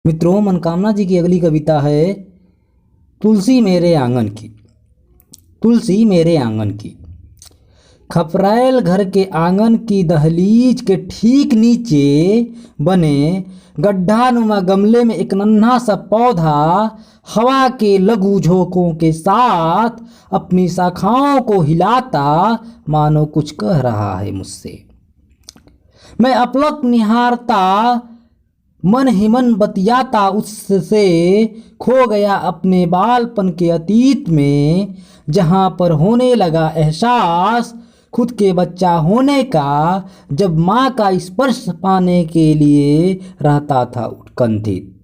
मित्रों, मनकामना जी की अगली कविता है तुलसी मेरे आंगन की। तुलसी मेरे आंगन की। खपरैल घर के आंगन की दहलीज के ठीक नीचे बने गड्ढा नुमा गमले में एक नन्हा सा पौधा हवा के लघु झोंकों के साथ अपनी शाखाओं को हिलाता मानो कुछ कह रहा है मुझसे। मैं अपलक निहारता, मन ही मन बतियाता उससे, खो गया अपने बालपन के अतीत में, जहाँ पर होने लगा एहसास खुद के बच्चा होने का, जब माँ का स्पर्श पाने के लिए रहता था उत्कंठित।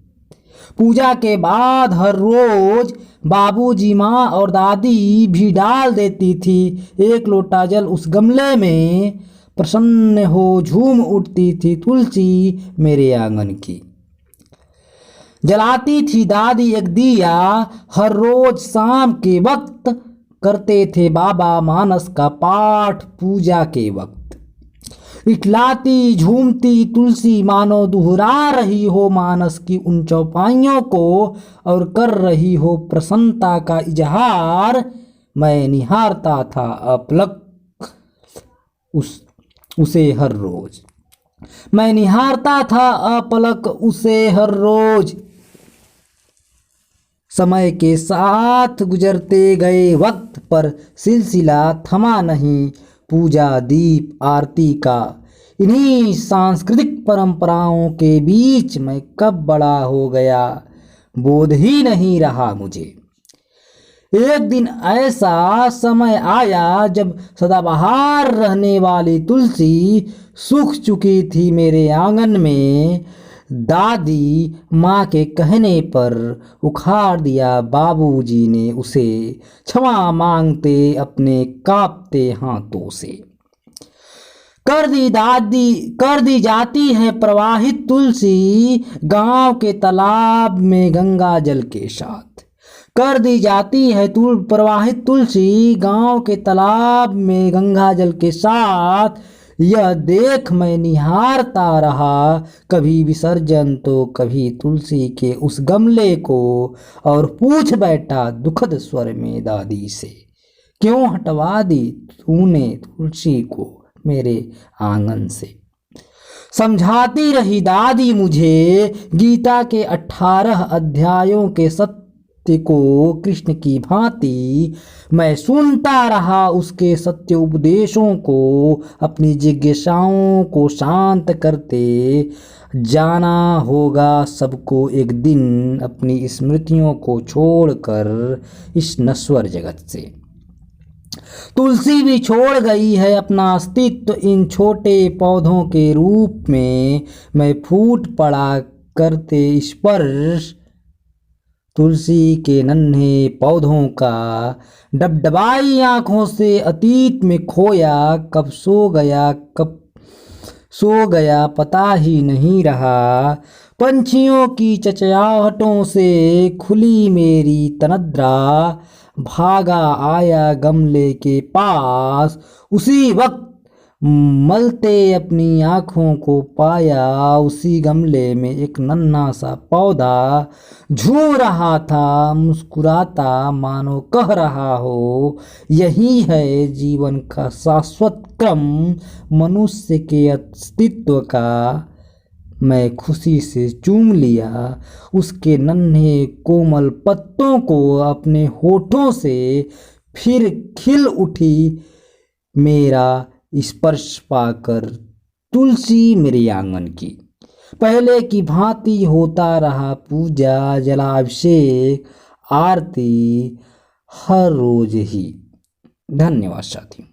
पूजा के बाद हर रोज बाबूजी, माँ और दादी भी डाल देती थी एक लोटा जल उस गमले में। प्रसन्न हो झूम उठती थी तुलसी मेरे आंगन की। जलाती थी दादी एक दिया हर रोज शाम के वक्त, करते थे बाबा मानस का पाठ पूजा के वक्त। इठलाती झूमती तुलसी मानो दोहरा रही हो मानस की उन चौपाइयों को और कर रही हो प्रसन्नता का इजहार। मैं निहारता था अपलक उसे हर रोज। मैं निहारता था अपलक उसे हर रोज। समय के साथ गुजरते गए वक्त पर सिलसिला थमा नहीं पूजा दीप आरती का। इन्हीं सांस्कृतिक परंपराओं के बीच मैं कब बड़ा हो गया बोध ही नहीं रहा मुझे। एक दिन ऐसा समय आया जब सदाबहार रहने वाली तुलसी सूख चुकी थी मेरे आंगन में। दादी माँ के कहने पर उखाड़ दिया बाबूजी ने उसे, क्षमा मांगते अपने कांपते हाथों से। कर दी जाती है प्रवाहित तुलसी गांव के तालाब में गंगा जल के साथ। कर दी जाती है प्रवाहित तुलसी गांव के तालाब में गंगा जल के साथ। यह देख मैं निहारता रहा कभी विसर्जन तो कभी तुलसी के उस गमले को, और पूछ बैठा दुखद स्वर में दादी से, क्यों हटवा दी तूने तुलसी को मेरे आंगन से। समझाती रही दादी मुझे गीता के 18 अध्यायों के सत्य को कृष्ण की भांति। मैं सुनता रहा उसके सत्य उपदेशों को, अपनी जिज्ञासाओं को शांत करते। जाना होगा सबको एक दिन अपनी स्मृतियों को छोड़कर इस नश्वर जगत से। तुलसी भी छोड़ गई है अपना अस्तित्व इन छोटे पौधों के रूप में। मैं फूट पड़ा करते स्पर्श तुलसी के नन्हे पौधों का, डबडबाई आंखों से अतीत में खोया। कब सो गया पता ही नहीं रहा। पंछियों की चहचहाहटों से खुली मेरी तनद्रा, भागा आया गमले के पास। उसी वक्त मलते अपनी आँखों को पाया उसी गमले में एक नन्हा सा पौधा झूम रहा था, मुस्कुराता मानो कह रहा हो, यही है जीवन का शाश्वत क्रम मनुष्य के अस्तित्व का। मैं खुशी से चूम लिया उसके नन्हे कोमल पत्तों को अपने होठों से, फिर खिल उठी मेरा स्पर्श पाकर तुलसी मेरे आंगन की। पहले की भांति होता रहा पूजा जलाभिषेक आरती हर रोज ही। धन्यवाद साथियों।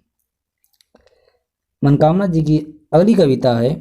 मनकामना जी की अगली कविता है